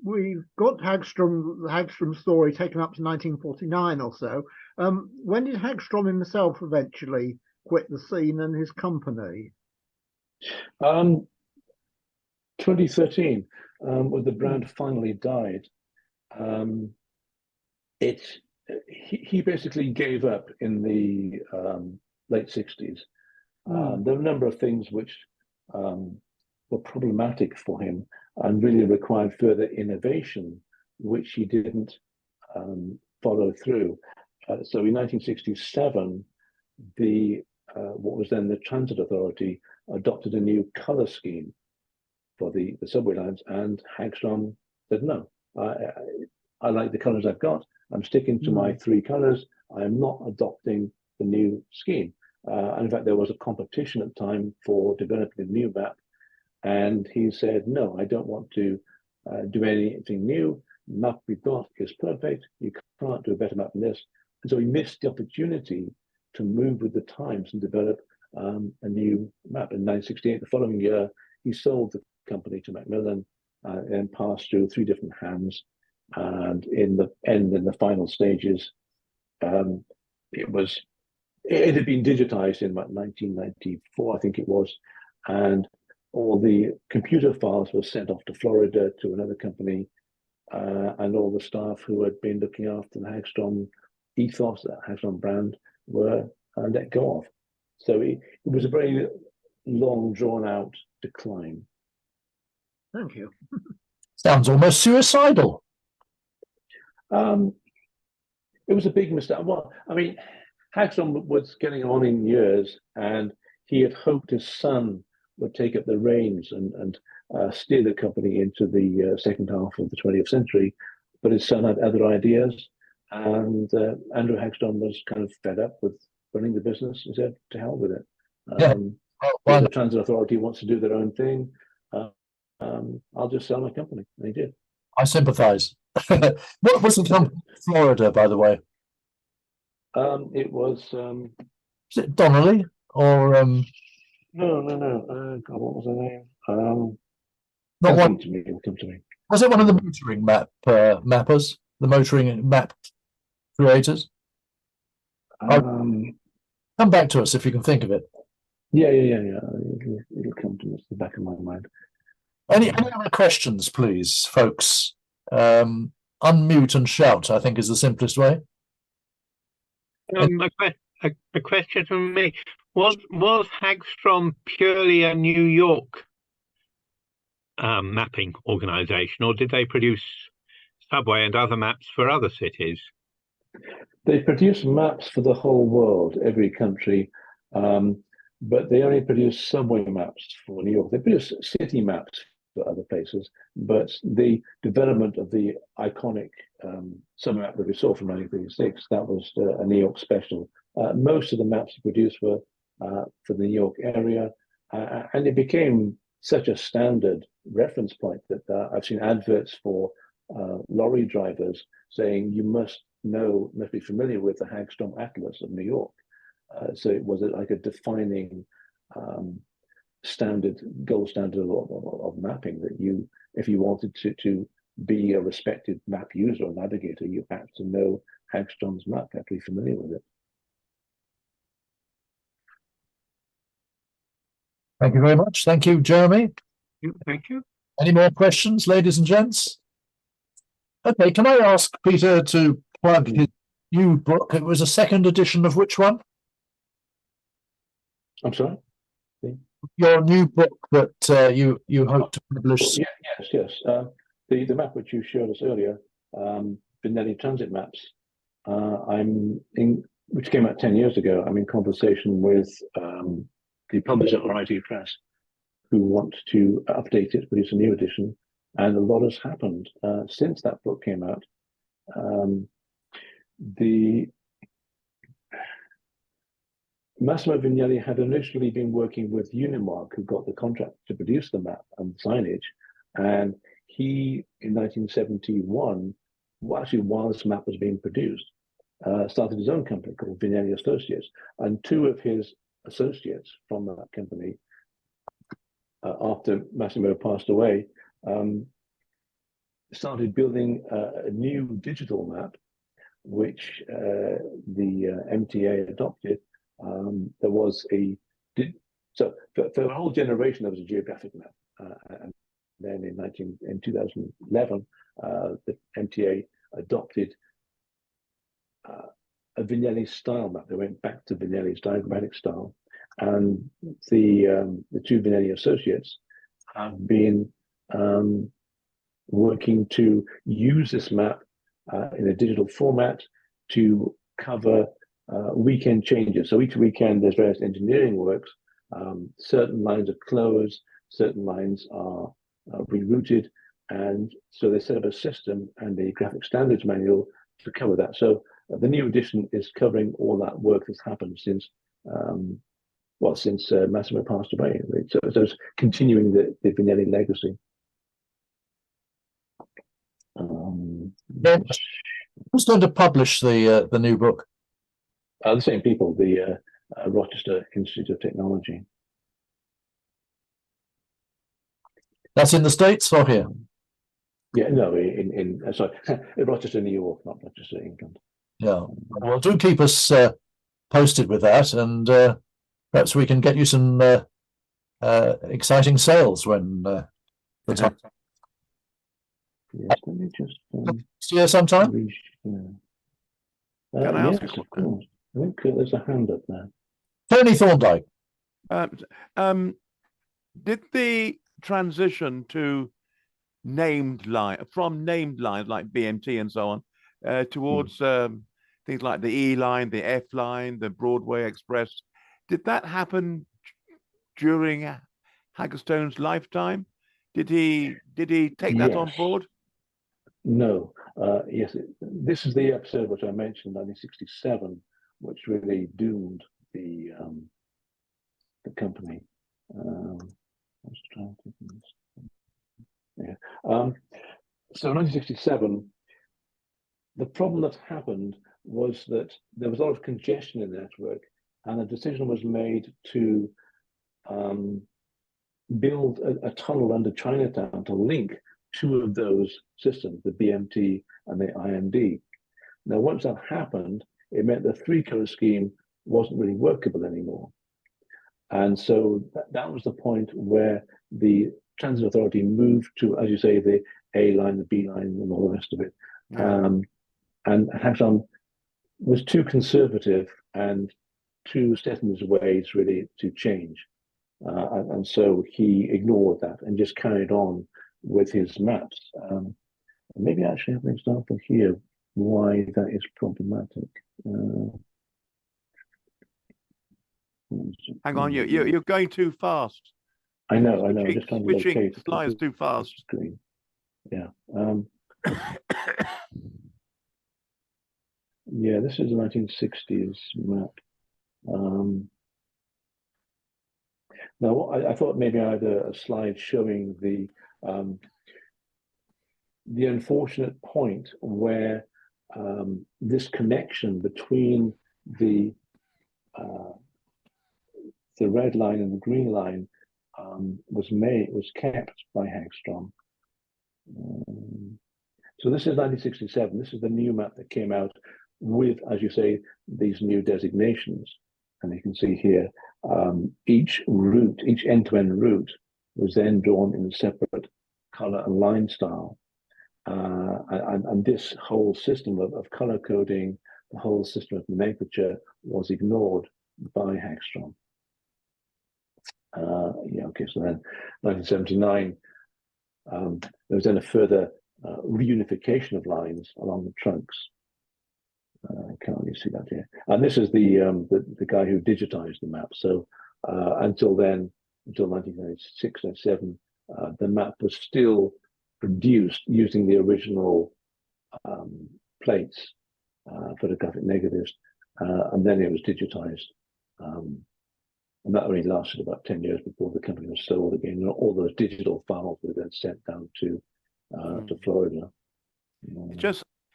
We've got Hagstrom's story taken up to 1949 or so. When did Hagstrom himself eventually quit the scene and his company? 2013, when the brand finally died. He basically gave up in the late 60s. There were a number of things which were problematic for him and really required further innovation, which he didn't follow through. So in 1967, what was then the Transit Authority adopted a new color scheme for the subway lines, and Hagstrom said, no, I like the colors I've got. I'm sticking to my 3 colors. I am not adopting the new scheme. And in fact, there was a competition at the time for developing a new map, And he said, no, I don't want to do anything new. The map we've got is perfect. You can't do a better map than this. And so he missed the opportunity to move with the times and develop a new map. In 1968, the following year, he sold the company to Macmillan and passed through 3 different hands. And in the end, in the final stages, it had been digitized in about 1994, I think it was, and all the computer files were sent off to Florida to another company, and all the staff who had been looking after the Hagstrom ethos, that Hagstrom brand, were let go of. So it was a very long, drawn-out decline. Thank you. Sounds almost suicidal. It was a big mistake. Well, I mean, Hagstrom was getting on in years, and he had hoped his son would take up the reins and steer the company into the second half of the 20th century. But his son had other ideas, and Andrew Hagstrom was kind of fed up with running the business and said, to hell with it. The transit authority wants to do their own thing. I'll just sell my company. And he did. I sympathise. What was the company in Florida, by the way? It was Is it Donnelly or no. God, what was the name? not one? It'll come to me. Was it one of the motoring mappers, the motoring map creators? Come back to us if you can think of it. Yeah. It'll come to me. It's the back of my mind. Any other questions, please, folks? Unmute and shout, I think, is the simplest way. A question from me. Was Hagstrom purely a New York mapping organization, or did they produce subway and other maps for other cities? They produce maps for the whole world, every country, but they only produce subway maps for New York. They produce city maps for other places, but the development of the iconic subway map that we saw from 1936, that was a New York special. Most of the maps produced were for the New York area, and it became such a standard reference point that I've seen adverts for lorry drivers saying you must be familiar with the Hagstrom Atlas of New York. So it was like a defining gold standard of mapping that if you wanted to be a respected map user or navigator, you had to know Hagstrom's map, have to be familiar with it. Thank you very much. Thank you, Jeremy. Thank you. Any more questions, ladies and gents? Okay, can I ask Peter to plug his new book? It was a second edition of which one? I'm sorry? Your new book that you hope to publish. Yes. The map which you showed us earlier, Vignelli transit maps, which came out 10 years ago. I'm in conversation with the publisher RIT Press, who want to update it, produce a new edition, and a lot has happened since that book came out. Massimo Vignelli had initially been working with Unimark, who got the contract to produce the map and signage, and he, in 1971, actually while this map was being produced, started his own company called Vignelli Associates, and 2 of his associates from that company, after Massimo passed away, started building a new digital map, which the MTA adopted. There was so for a whole generation there was a geographic map, and then in 2011 the MTA adopted a Vignelli style map. They went back to Vignelli's diagrammatic style, and the 2 Vignelli associates have been working to use this map in a digital format to cover weekend changes. So each weekend there's various engineering works. Certain lines are closed, certain lines are rerouted, and so they set up a system and a graphic standards manual to cover that. So the new edition is covering all that work that's happened since well, since Massimo passed away. So it's continuing the Vignelli legacy. Who's going to publish the new book? The same people, the Rochester Institute of Technology. That's in the States or here? Yeah, no, in sorry, in Rochester, New York, not Rochester, England. Yeah. Well, do keep us posted with that, and perhaps we can get you some exciting sales when the time. Yes, let me just Yeah, sometime. Can I ask yes, you of course. I think there's a hand up there. Tony Thorndike. Did the transition to named line from named lines like BMT and so on towards things like the E line, the F line, the Broadway Express, did that happen during Hagstone's lifetime? Did he take that on board? No. Yes, this is the episode which I mentioned, 1967, which really doomed the company. Let's try and take this. Yeah. So 1967, the problem that happened was that there was a lot of congestion in the network, and a decision was made to build a tunnel under Chinatown to link two of those systems, the BMT and the IMD. Now, once that happened, it meant the three-color scheme wasn't really workable anymore. And so that was the point where the Transit Authority moved to, as you say, the A line, the B line, and all the rest of it. Yeah. And Hagstrom was too conservative and too set in his ways, really, to change. And so he ignored that and just carried on with his maps. Maybe I actually have an example here why that is problematic. Hang on, you're going too fast. I know. Just trying to locate slides too fast. Screen. Yeah. Yeah, this is a 1960s map. Now, I thought maybe I had a slide showing the unfortunate point where this connection between the red line and the green line was kept by Hagstrom. So this is 1967. This is the new map that came out with, as you say, these new designations. And you can see here, each route, each end-to-end route was then drawn in a separate color and line style. And this whole system of color coding, the whole system of nomenclature was ignored by Hagstrom. Yeah, okay, so then 1979, there was then a further reunification of lines along the trunks. Can't really see that here. And this is the guy who digitized the map. So until then, until 1996 and 7, the map was still produced using the original plates, photographic negatives, and then it was digitized. And that only lasted about 10 years before the company was sold again. And all those digital files were then sent down to Florida.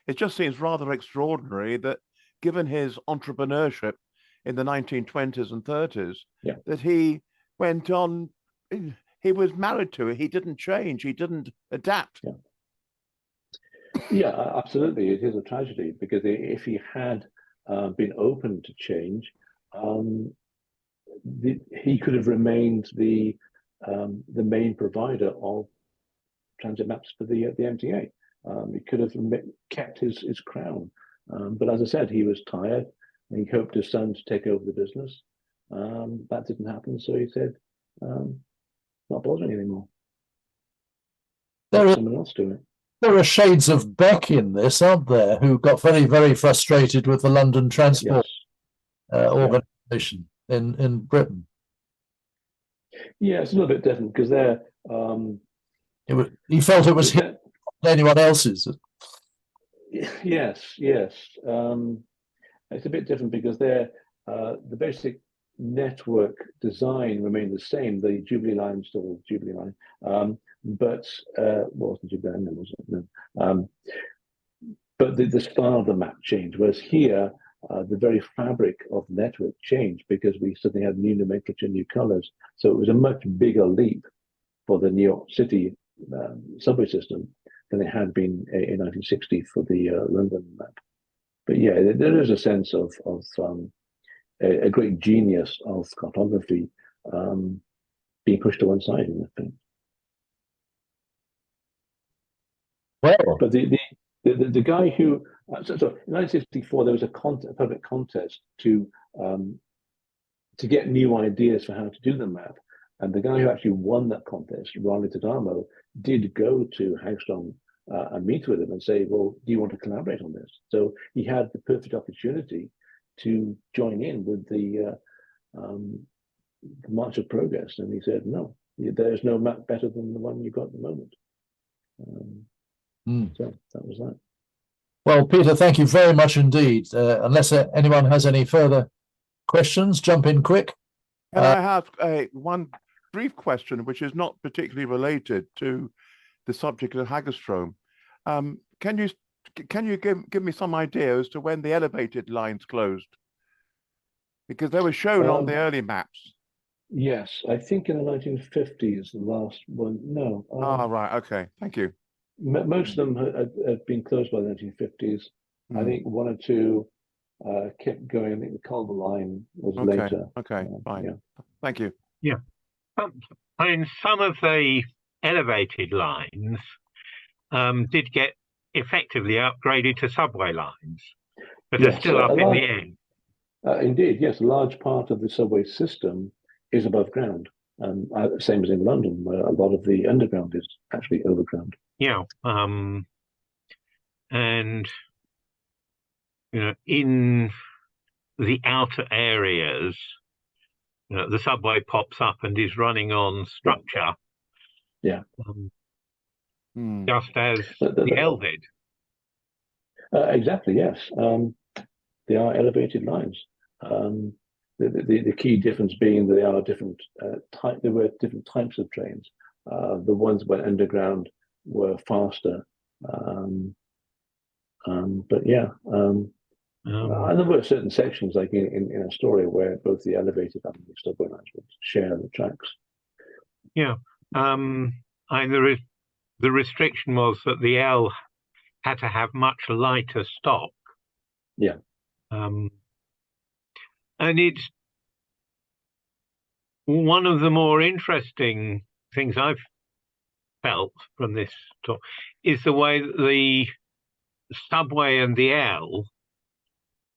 It just seems rather extraordinary that, given his entrepreneurship in the 1920s and 30s, that he went on. He was married to it. He didn't change. He didn't adapt. Yeah, absolutely. It is a tragedy, because if he had been open to change, he could have remained the main provider of transit maps for the MTA. He could have kept his crown. But as I said, he was tired, and he hoped his son to take over the business. That didn't happen, so he said, not bothering anymore. Let someone else do it. There are shades of Beck in this, aren't there, who got very, very frustrated with the London Transport organisation in Britain. Yeah, it's a little bit different, because they're... he felt it was him, anyone else's. Yes. It's a bit different, because they're the basic network design remained the same. The Jubilee line still Jubilee line, but what was the Jubilee line? Was it? No. But the style of the map changed. Whereas here, the very fabric of the network changed because we suddenly had new nomenclature, new colors. So it was a much bigger leap for the New York City subway system than it had been in 1960 for the London map. But yeah, there is a sense of a great genius of cartography being pushed to one side in the thing. Well, But the guy who so in 1964 there was a public contest to get new ideas for how to do the map, and the guy who actually won that contest, Raleigh Tadamo, did go to Hagstrom and meet with him and say, "Well, do you want to collaborate on this?" So he had the perfect opportunity to join in with the March of Progress, and he said, "No, there's no map better than the one you got at the moment." So that was that. well, Peter, thank you very much indeed. Unless anyone has any further questions, jump in quick. Can I have one brief question, which is not particularly related to the subject of Hagstrom? Can you give me some idea as to when the elevated lines closed? Because they were shown on the early maps. Yes, I think in the 1950s, the last one. No. Right. Okay. Thank you. Most of them had been closed by the 1950s. I think one or two kept going. I think the Culver line was later. Okay, fine. Yeah. Thank you. Yeah. I mean, some of the elevated lines did get effectively upgraded to subway lines, but they're still up in the air. Indeed, yes. A large part of the subway system is above ground. Same as in London, where a lot of the underground is actually overground. Yeah. And, you know, in the outer areas, you know, the subway pops up and is running on structure. Yeah. Just as the L did. Exactly, yes. They are elevated lines. The key difference being that they are different there were different types of trains. The ones that went underground were faster. But yeah, and there were certain sections, like in Astoria, where both the elevated and the subway lines would share the tracks. Yeah. And the restriction was that the L had to have much lighter stock. Yeah. And it's one of the more interesting things I've felt from this talk is the way that the subway and the L,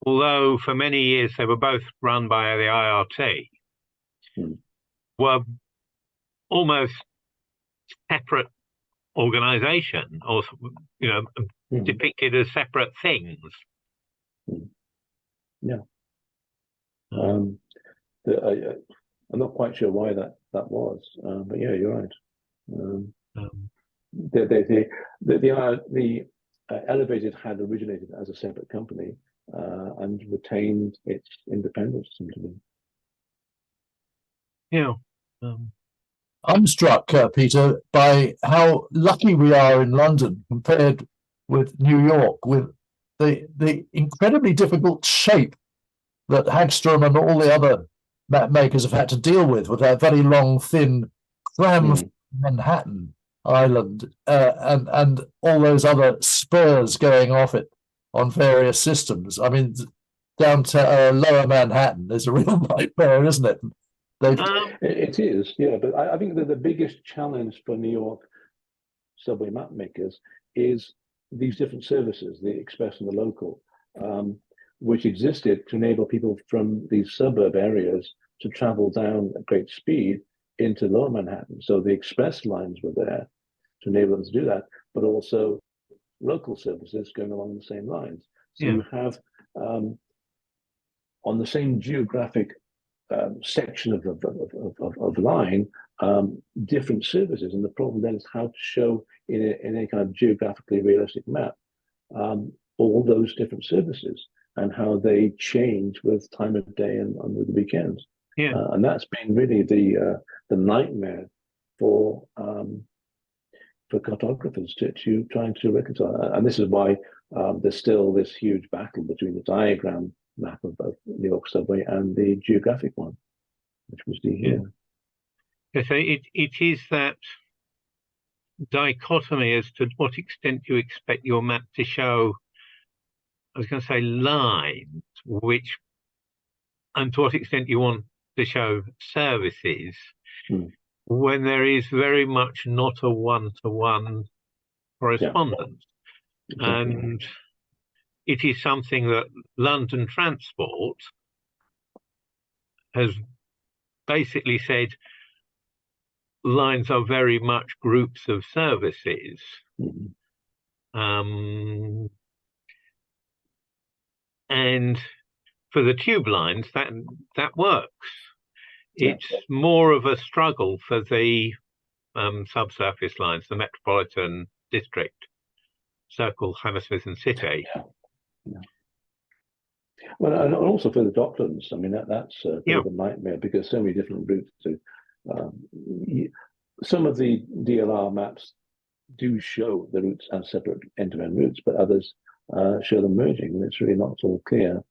although for many years they were both run by the IRT, were almost separate organization, or, you know, depicted as separate things. Yeah. I'm not quite sure why that was, but yeah, you're right. The elevated had originated as a separate company and retained its independence, seems to me. Yeah. I'm struck, Peter, by how lucky we are in London compared with New York, with the incredibly difficult shape that Hagstrom and all the other map makers have had to deal with that very long, thin, crammed Manhattan Island and all those other spurs going off it on various systems. I mean, down to Lower Manhattan is a real nightmare, isn't it? It is, yeah, but I think that the biggest challenge for New York subway map makers is these different services, the express and the local, which existed to enable people from these suburb areas to travel down at great speed into Lower Manhattan. So the express lines were there to enable them to do that, but also local services going along the same lines. So you have on the same geographic section of line, different services, and the problem then is how to show in a kind of geographically realistic map all those different services and how they change with time of day and with the weekends. Yeah. And that's been really the nightmare for cartographers to trying to reconcile. And this is why there's still this huge battle between the diagram map of New York subway and the geographic one, which was the here. Yeah, so it is that dichotomy as to what extent you expect your map to show, I was going to say lines, which, and to what extent you want to show services, when there is very much not a one-to-one correspondence. Yeah. And it is something that London Transport has basically said lines are very much groups of services. And for the tube lines, that works. It's more of a struggle for the subsurface lines, the Metropolitan District, Circle, Hammersmith and City. Well, and also for the Docklands, I mean, that's a bit of a nightmare because so many different routes to. Some of the DLR maps do show the routes as separate end-to-end routes, but others show them merging, and it's really not so clear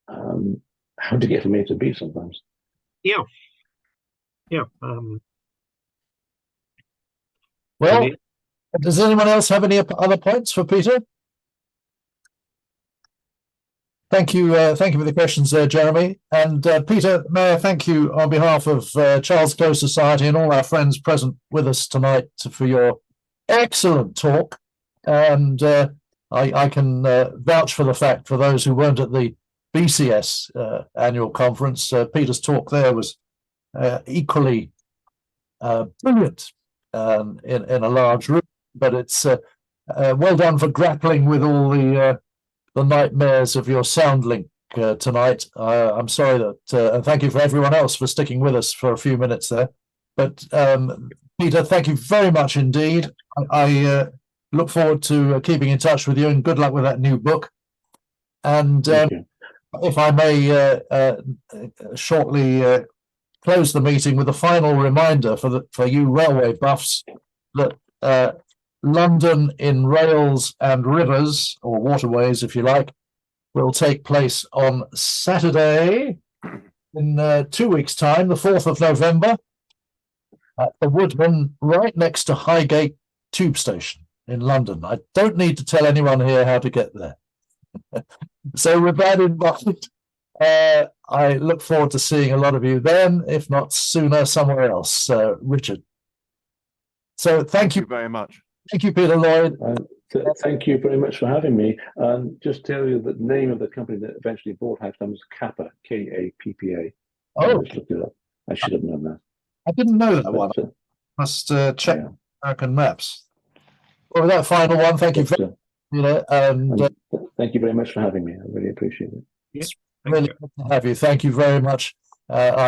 how to get from A to B sometimes. Well, does anyone else have any other points for Peter? Thank you for the questions there, Jeremy. And Peter, may I thank you on behalf of Charles Close Society and all our friends present with us tonight for your excellent talk. And I can vouch for the fact, for those who weren't at the BCS annual conference, Peter's talk there was equally brilliant in a large room. But it's well done for grappling with all the nightmares of your sound link tonight. I'm sorry that, and thank you for everyone else for sticking with us for a few minutes there. But Peter, thank you very much indeed. I look forward to keeping in touch with you, and good luck with that new book. And if I may shortly close the meeting with a final reminder for you railway buffs that London in Rails and Rivers, or Waterways if you like, will take place on Saturday in 2 weeks' time, the 4th of November, at the Woodman, right next to Highgate Tube Station in London. I don't need to tell anyone here how to get there. So with that in mind, I look forward to seeing a lot of you then, if not sooner, somewhere else. Richard. So thank you very much. Thank you, Peter Lloyd. Thank you very much for having me. Just tell you that the name of the company that eventually bought Hagstrom is Kappa, K-A-P-P-A. Oh, I looked it up. I should have known that. I didn't know that one. Must check American maps. Well, with that final one, thank you very much. And thank you very much for having me. I really appreciate it. It's really good to have you. Thank you very much.